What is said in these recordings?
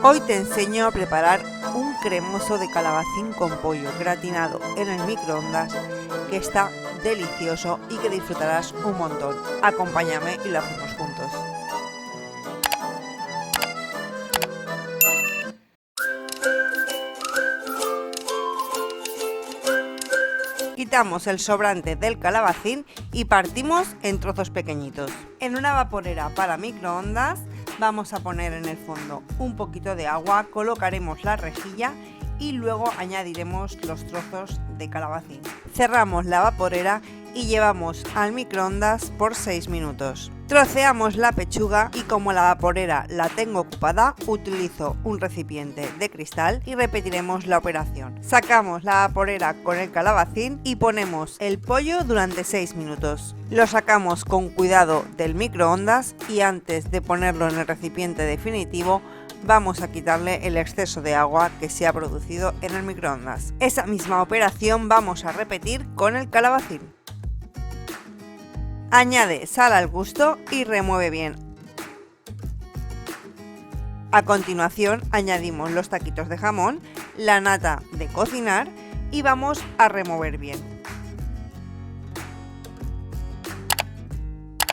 Hoy te enseño a preparar un cremoso de calabacín con pollo gratinado en el microondas que está delicioso y que disfrutarás un montón. Acompáñame y lo hacemos juntos. Quitamos el sobrante del calabacín y partimos en trozos pequeñitos. En una vaporera para microondas vamos a poner en el fondo un poquito de agua, colocaremos la rejilla y luego añadiremos los trozos de calabacín. Cerramos la vaporera y llevamos al microondas por 6 minutos. Troceamos la pechuga y como la vaporera la tengo ocupada, utilizo un recipiente de cristal y repetiremos la operación. Sacamos la vaporera con el calabacín y ponemos el pollo durante 6 minutos. Lo sacamos con cuidado del microondas y antes de ponerlo en el recipiente definitivo, vamos a quitarle el exceso de agua que se ha producido en el microondas. Esa misma operación vamos a repetir con el calabacín. Añade sal al gusto y remueve bien. A continuación añadimos los taquitos de jamón, la nata de cocinar y vamos a remover bien.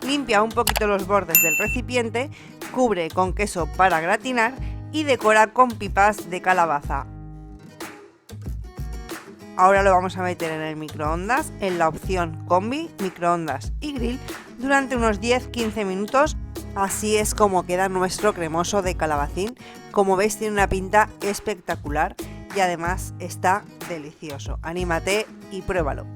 Limpia un poquito los bordes del recipiente, cubre con queso para gratinar y decora con pipas de calabaza. Ahora lo vamos a meter en el microondas en la opción combi, microondas y grill durante unos 10-15 minutos. Así es como queda nuestro cremoso de calabacín. Como veis, tiene una pinta espectacular y además está delicioso. Anímate y pruébalo.